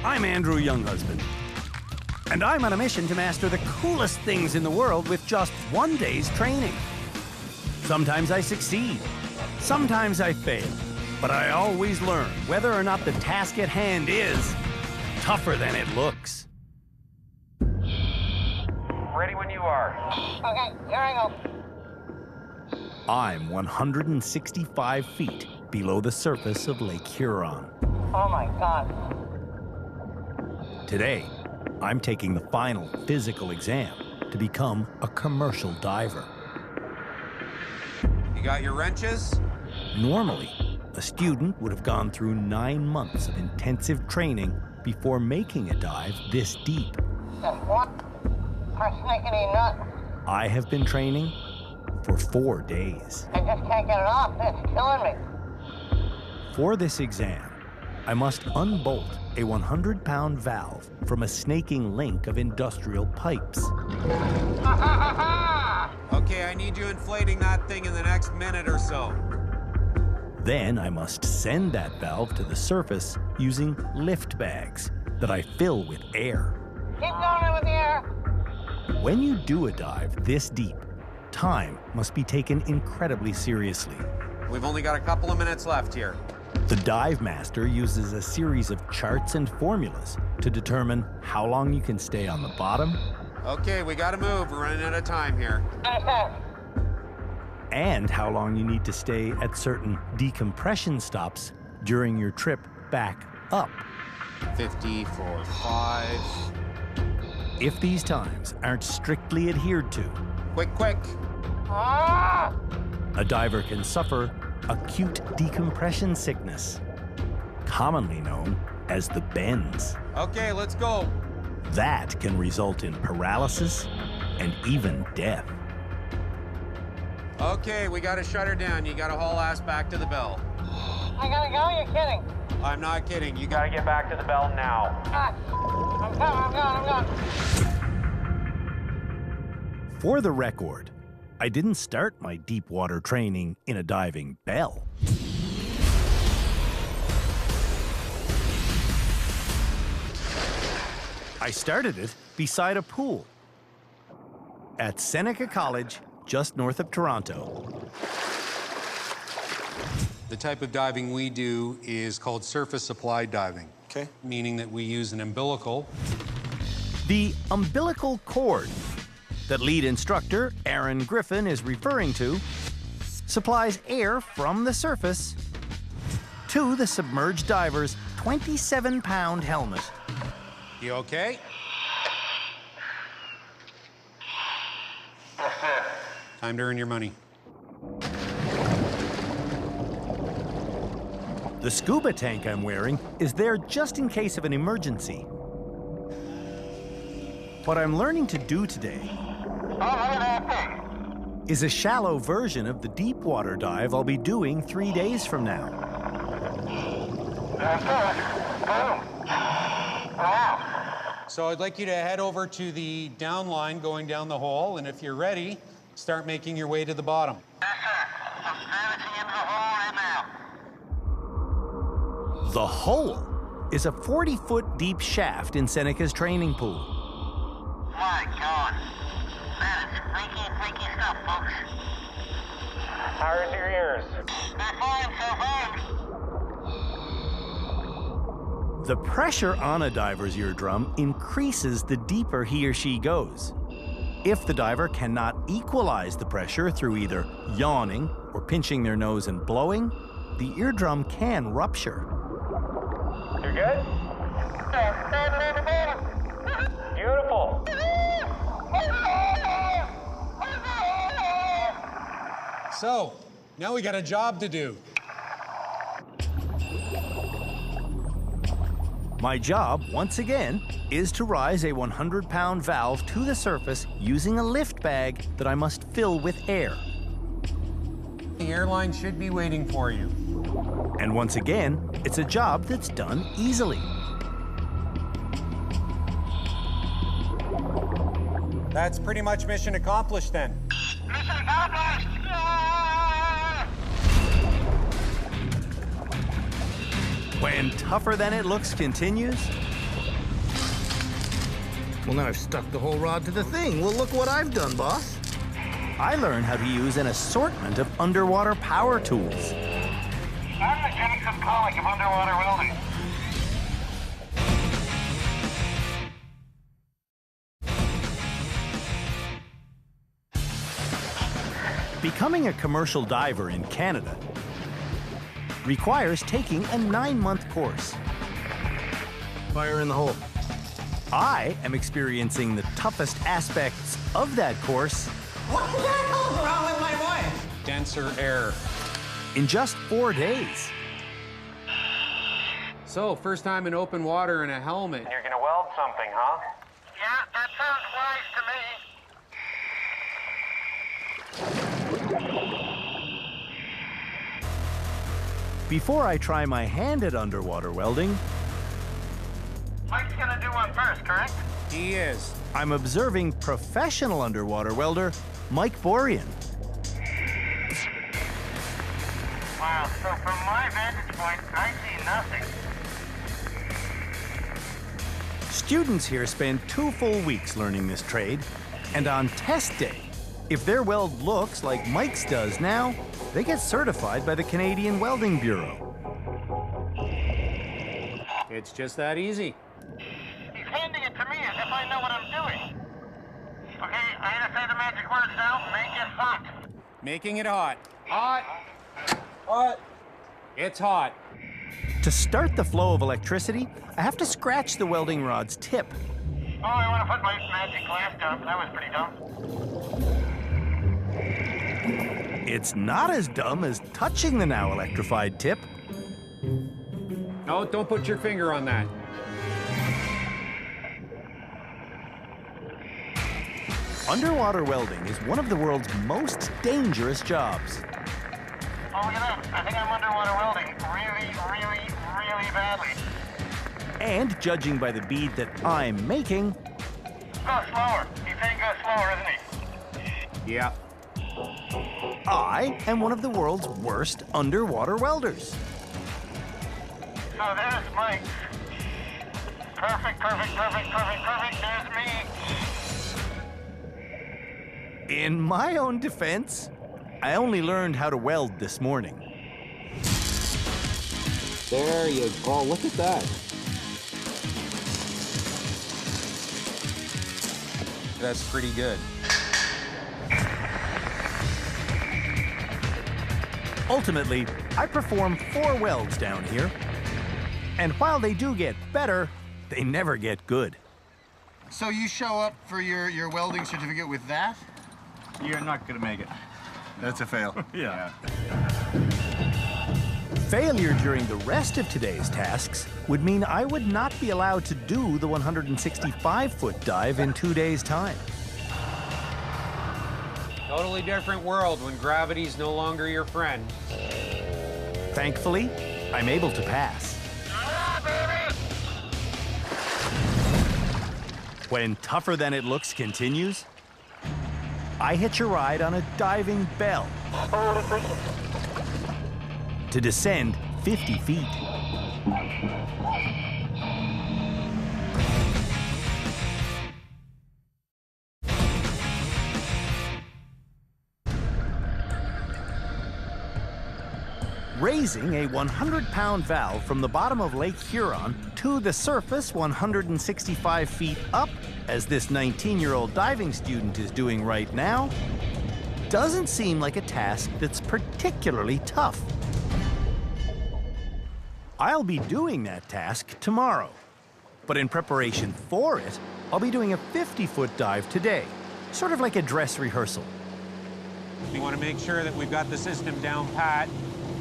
I'm Andrew Younghusband, and I'm on a mission to master the coolest things in the world with just 1 day's training. Sometimes I succeed, sometimes I fail, but I always learn whether or not the task at hand is tougher than it looks. Ready when you are. Okay, here I go. I'm 165 feet below the surface of Lake Huron. Oh my God. Today, I'm taking the final physical exam to become a commercial diver. You got your wrenches? Normally, a student would have gone through 9 months of intensive training before making a dive this deep. Just one persnickety nut. I have been training for 4 days. I just can't get it off. It's killing me. For this exam, I must unbolt a 100-pound valve from a snaking link of industrial pipes. Okay, I need you inflating that thing in the next minute or so. Then I must send that valve to the surface using lift bags that I fill with air. Keep going in with the air. When you do a dive this deep, time must be taken incredibly seriously. We've only got a couple of minutes left here. The dive master uses a series of charts and formulas to determine how long you can stay on the bottom. Okay, we gotta move. We're running out of time here. Understand? And how long you need to stay at certain decompression stops during your trip back up. 50 for 5. If these times aren't strictly adhered to, Quick. Ah! a diver can suffer acute decompression sickness, commonly known as the bends. Okay, let's go. That can result in paralysis and even death. Okay, we gotta shut her down. You gotta haul ass back to the bell. I gotta go? You're kidding. I'm not kidding. You gotta get back to the bell now. Ah, I'm gone. For the record, I didn't start my deep water training in a diving bell. I started it beside a pool at Seneca College, just north of Toronto. The type of diving we do is called surface applied diving. Okay. Meaning that we use an umbilical. The umbilical cord that lead instructor Aaron Griffin is referring to supplies air from the surface to the submerged diver's 27-pound helmet. You okay? Yes, sir. Time to earn your money. The scuba tank I'm wearing is there just in case of an emergency. What I'm learning to do today is a shallow version of the deep water dive I'll be doing 3 days from now. So I'd like you to head over to the down line going down the hole, and if you're ready, start making your way to the bottom. Yes, sir. I'm vanishing into the hole right now. The hole is a 40-foot deep shaft in Seneca's training pool. My God. That is freaky stuff, folks. How's your ears? They're fine so far. The pressure on a diver's eardrum increases the deeper he or she goes. If the diver cannot equalize the pressure through either yawning or pinching their nose and blowing, the eardrum can rupture. You're good? Beautiful. So, now we got a job to do. My job, once again, is to rise a 100-pound valve to the surface using a lift bag that I must fill with air. The airline should be waiting for you. And once again, it's a job that's done easily. That's pretty much mission accomplished then. Mission accomplished! When Tougher Than It Looks continues, Well, now I've stuck the whole rod to the thing. Well, look what I've done, boss. I learned how to use an assortment of underwater power tools. I'm the Jackson Pollock of underwater welding. Becoming a commercial diver in Canada requires taking a 9-month course. Fire in the hole. I am experiencing the toughest aspects of that course What the hell's wrong with my wife? Denser air. in just 4 days. So, first time in open water in a helmet. You're gonna weld something, huh? Yeah, that sounds wise to me. Before I try my hand at underwater welding, Mike's gonna do one first, correct? He is. I'm observing professional underwater welder Mike Borean. Wow, so from my vantage point, I see nothing. Students here spend 2 full weeks learning this trade, and on test day, if their weld looks like Mike's does now, they get certified by the Canadian Welding Bureau. It's just that easy. He's handing it to me as if I know what I'm doing. Okay, I'm gonna say the magic words now. Make it hot. Making it hot. Hot. Hot. It's hot. To start the flow of electricity, I have to scratch the welding rod's tip. Oh, I want to put my magic glass down. That was pretty dumb. It's not as dumb as touching the now electrified tip. No, don't put your finger on that. Underwater welding is one of the world's most dangerous jobs. Oh, look at that. I think I'm underwater welding really badly. And judging by the bead that I'm making, Go slower. He's saying go slower, isn't he? Yeah. I am one of the world's worst underwater welders. So there's Mike. Perfect. There's me. In my own defense, I only learned how to weld this morning. There you go. Look at that. That's pretty good. Ultimately, I perform 4 welds down here. And while they do get better, they never get good. So you show up for your welding certificate with that? You're not gonna make it. That's a fail. Yeah. Failure during the rest of today's tasks would mean I would not be allowed to do the 165-foot dive in 2 days' time. Totally different world when gravity's no longer your friend. Thankfully, I'm able to pass. When Tougher Than It Looks continues, I hitch a ride on a diving bell to descend 50 feet. Raising a 100-pound valve from the bottom of Lake Huron to the surface 165 feet up, as this 19-year-old diving student is doing right now, doesn't seem like a task that's particularly tough. I'll be doing that task tomorrow, but in preparation for it, I'll be doing a 50-foot dive today, sort of like a dress rehearsal. We want to make sure that we've got the system down pat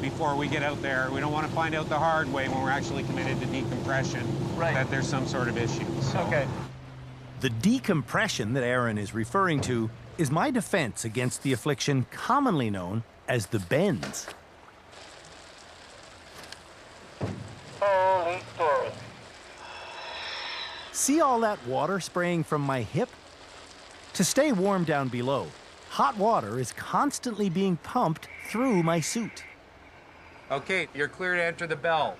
before we get out there. We don't want to find out the hard way when we're actually committed to decompression, that there's some sort of issue. So. Okay. The decompression that Aaron is referring to is my defense against the affliction commonly known as the bends. Holy story. See all that water spraying from my hip? To stay warm down below, hot water is constantly being pumped through my suit. Okay, you're clear to enter the bell.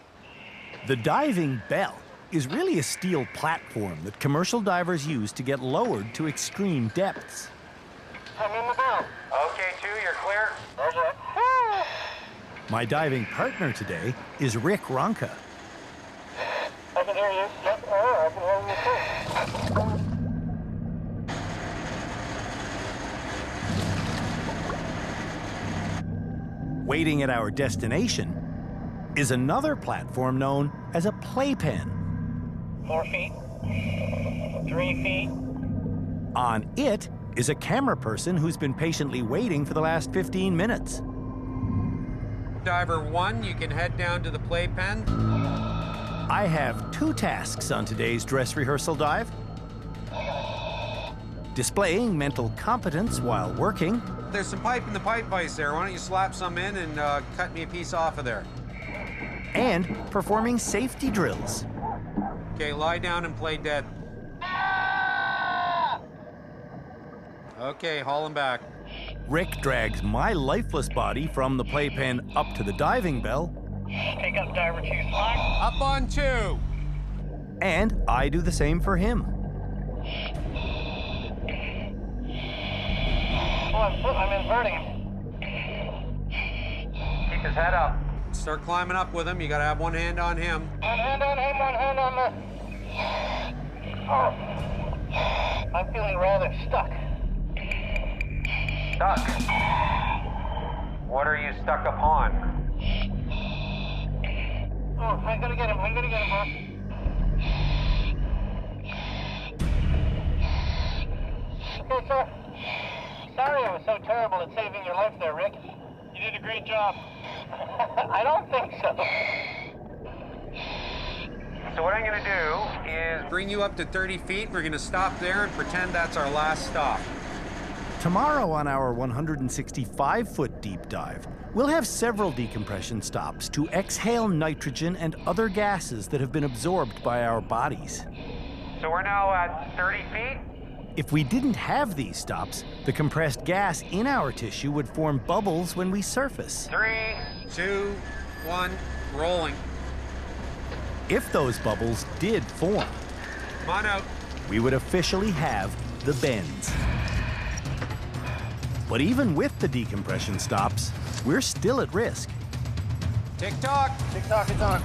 The diving bell is really a steel platform that commercial divers use to get lowered to extreme depths. I'm in the boat. Okay, 2, you're clear. There's it. My diving partner today is Rick Ronka. I can hear you. Yep. Oh, I can hear you too. Waiting at our destination is another platform known as a playpen. 4 feet. 3 feet. On it is a camera person who's been patiently waiting for the last 15 minutes. Diver 1, you can head down to the playpen. I have 2 tasks on today's dress rehearsal dive. Displaying mental competence while working, There's some pipe in the pipe vise there. Why don't you slap some in and cut me a piece off of there? and performing safety drills. Okay, lie down and play dead. Okay, haul him back. Rick drags my lifeless body from the playpen up to the diving bell, Take up diver 2 slack. Up on 2. and I do the same for him. Oh, I'm inverting him. Keep his head up. Start climbing up with him. You gotta have one hand on him. One hand on him, one hand on the... Oh. I'm feeling rather stuck. Stuck. What are you stuck upon? Oh, I'm gonna get him, boss. Okay, sir. Sorry I was so terrible at saving your life there, Rick. You did a great job. I don't think so. So what I'm gonna do is Bring you up to 30 feet. We're gonna stop there and pretend that's our last stop. Tomorrow on our 165-foot deep dive, we'll have several decompression stops to exhale nitrogen and other gases that have been absorbed by our bodies. So we're now at 30 feet? If we didn't have these stops, the compressed gas in our tissue would form bubbles when we surface. 3. 2, 1, rolling. If those bubbles did form, Come on out. we would officially have the bends. But even with the decompression stops, we're still at risk. Tick-tock. TikTok is on.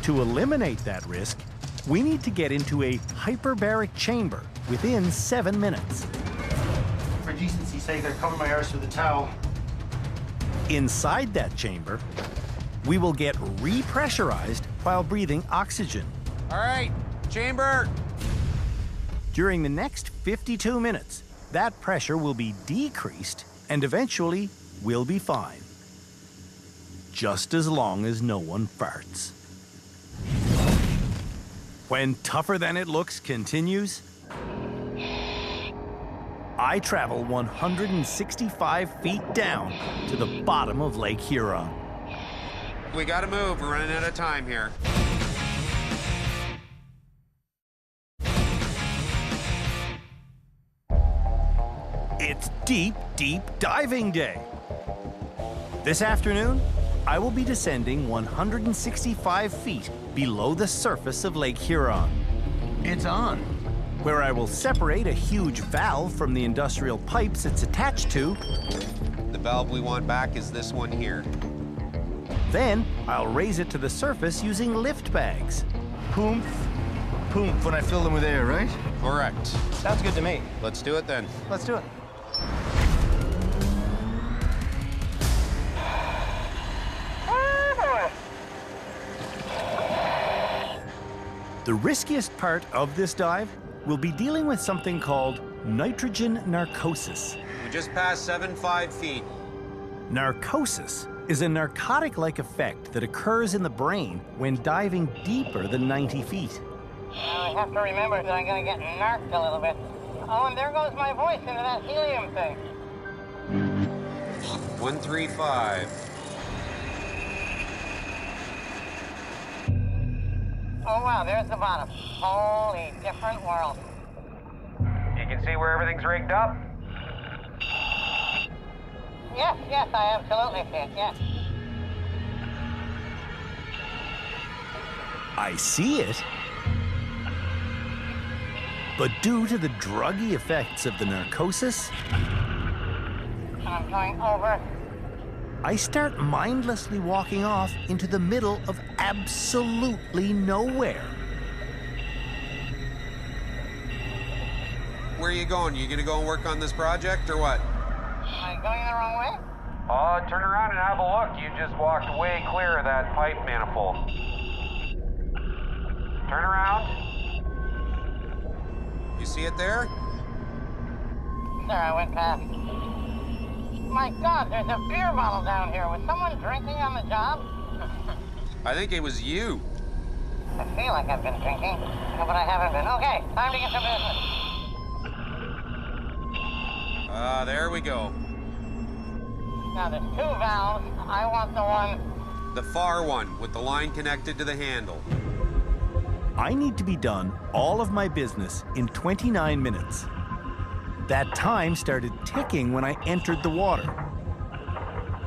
To eliminate that risk, we need to get into a hyperbaric chamber within 7 minutes. For decency's sake, I covered my arse with a towel. Inside that chamber, we will get repressurized while breathing oxygen. All right, chamber. During the next 52 minutes, that pressure will be decreased and eventually we'll be fine. Just as long as no one farts. When Tougher Than It Looks continues, I travel 165 feet down to the bottom of Lake Huron. We gotta move. We're running out of time here. It's deep, deep diving day. This afternoon, I will be descending 165 feet below the surface of Lake Huron. It's on, where I will separate a huge valve from the industrial pipes it's attached to. The valve we want back is this one here. Then I'll raise it to the surface using lift bags. Poomph. Poomph when I fill them with air, right? Correct. Sounds good to me. Let's do it then. Let's do it. The riskiest part of this dive will be dealing with something called nitrogen narcosis. We just passed 75 feet. Narcosis is a narcotic-like effect that occurs in the brain when diving deeper than 90 feet. I have to remember that I'm gonna get narked a little bit. Oh, and there goes my voice into that helium thing. 135. Oh, wow, there's the bottom. Holy different world. You can see where everything's rigged up? Yes, I absolutely see it, yes. I see it, But due to the druggy effects of the narcosis, I'm going over. I start mindlessly walking off into the middle of absolutely nowhere. Where are you going? You gonna go and work on this project or what? Am I going the wrong way? Turn around and have a look. You just walked way clear of that pipe manifold. Turn around. You see it there? Sir, I went past. My God, there's a beer bottle down here. Was someone drinking on the job? I think it was you. I feel like I've been drinking, but I haven't been. Okay, time to get to business. There we go. Now, there's 2 valves. I want the one. The far one with the line connected to the handle. I need to be done all of my business in 29 minutes. That time started ticking when I entered the water.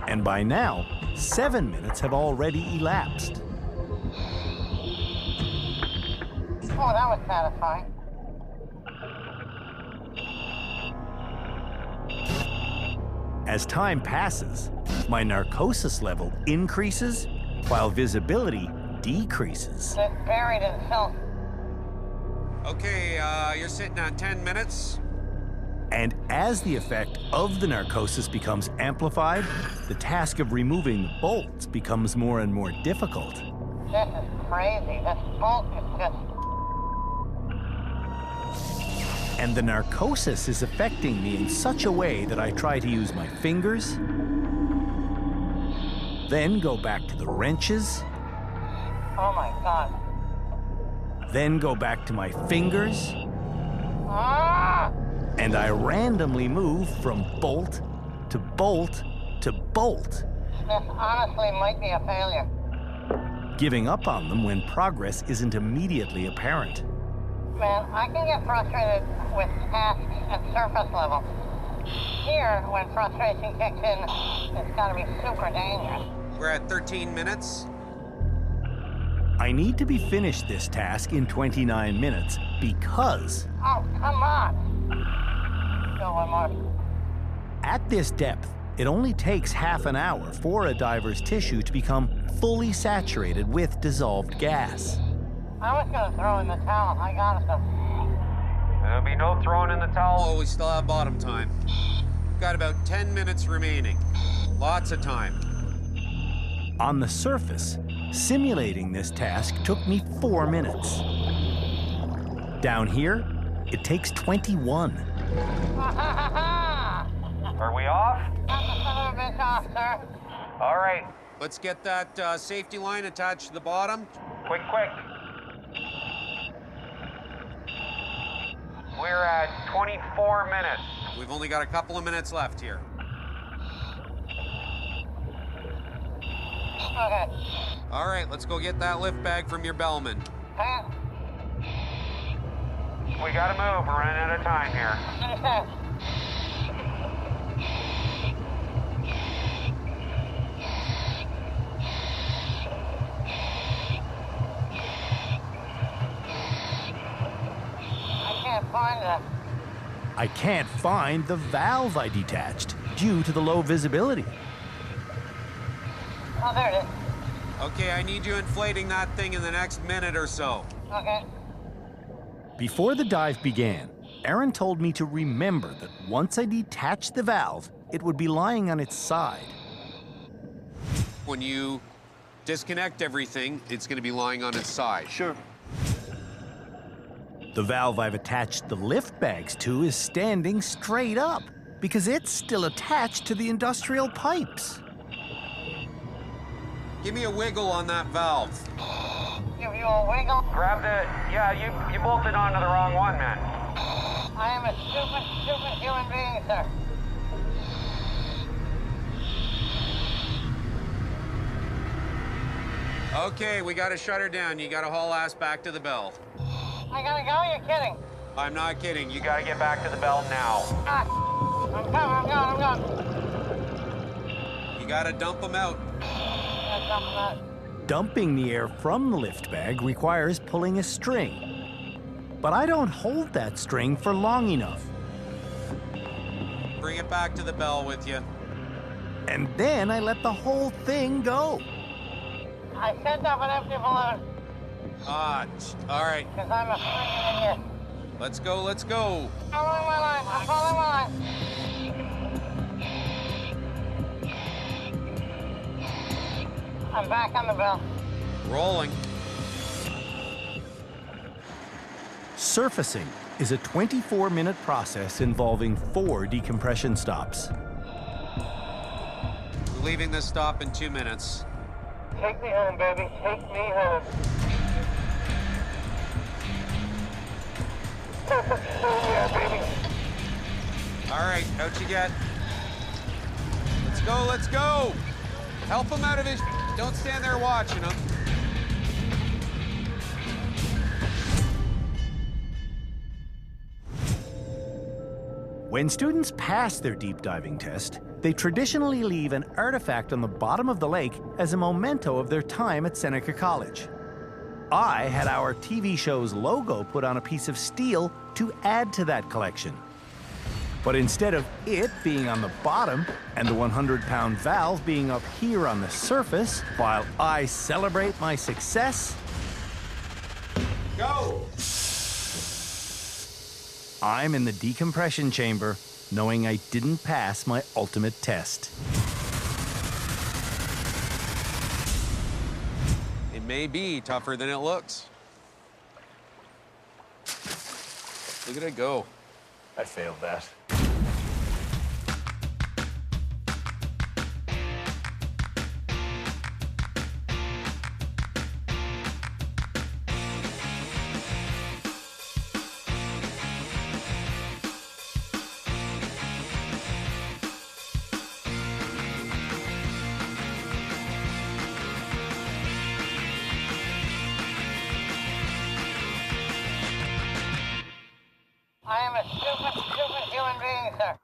And by now, 7 minutes have already elapsed. Oh, that was satisfying. As time passes, my narcosis level increases while visibility decreases. It's buried in filth. Okay, you're sitting at 10 minutes. And as the effect of the narcosis becomes amplified, the task of removing the bolts becomes more and more difficult. This is crazy. This bolt is just... And the narcosis is affecting me in such a way that I try to use my fingers, then go back to the wrenches, Oh my God. then go back to my fingers, Ah! and I randomly move from bolt to bolt to bolt, This honestly might be a failure. giving up on them when progress isn't immediately apparent. Man, I can get frustrated with tasks at surface level. Here, when frustration kicks in, it's gotta be super dangerous. We're at 13 minutes. I need to be finished this task in 29 minutes because Oh, come on! Still one more. at this depth, it only takes half an hour for a diver's tissue to become fully saturated with dissolved gas. I was gonna throw in the towel. I got it though. There'll be no throwing in the towel. Oh, we still have bottom time. Got about 10 minutes remaining. Lots of time. On the surface, simulating this task took me 4 minutes. Down here, it takes 21. Are we off? Got the son of a bitch off, sir. All right. Let's get that safety line attached to the bottom. Quick, quick. We're at 24 minutes. We've only got a couple of minutes left here. Okay. All right, let's go get that lift bag from your bellman. Hang on. We gotta move. We're running out of time here. Understand. I can't find the valve I detached due to the low visibility. Oh, there it is. Okay, I need you inflating that thing in the next minute or so. Okay. Before the dive began, Aaron told me to remember that once I detached the valve, it would be lying on its side. When you disconnect everything, it's going to be lying on its side. Sure. The valve I've attached the lift bags to is standing straight up because it's still attached to the industrial pipes. Give me a wiggle on that valve. Give you a wiggle. Grab the... Yeah, you bolted onto the wrong one, man. I am a stupid, stupid human being, sir. Okay, we got to shut her down. You got to haul ass back to the bell. I gotta go? You're kidding. I'm not kidding. You got to get back to the bell now. Ah, I'm going. You got to dump them out. That's something that... Dumping the air from the lift bag requires pulling a string. But I don't hold that string for long enough. Bring it back to the bell with you. And then I let the whole thing go. I sent up an empty balloon All right. because I'm a freaking idiot. Let's go, let's go. Following my line. I'm following my line. I'm back on the bell. Rolling. Surfacing is a 24-minute process involving 4 decompression stops. We're leaving this stop in 2 minutes. Take me home, baby. Take me home. Yeah, baby. All right, out you get. Let's go, let's go. Help him out of his... Don't stand there watching him. When students pass their deep diving test, they traditionally leave an artifact on the bottom of the lake as a memento of their time at Seneca College. I had our TV show's logo put on a piece of steel to add to that collection. But instead of it being on the bottom and the 100-pound valve being up here on the surface, while I celebrate my success, Go! I'm in the decompression chamber, knowing I didn't pass my ultimate test. It may be tougher than it looks. Look at it go. I failed that. I am a stupid, stupid human being, sir.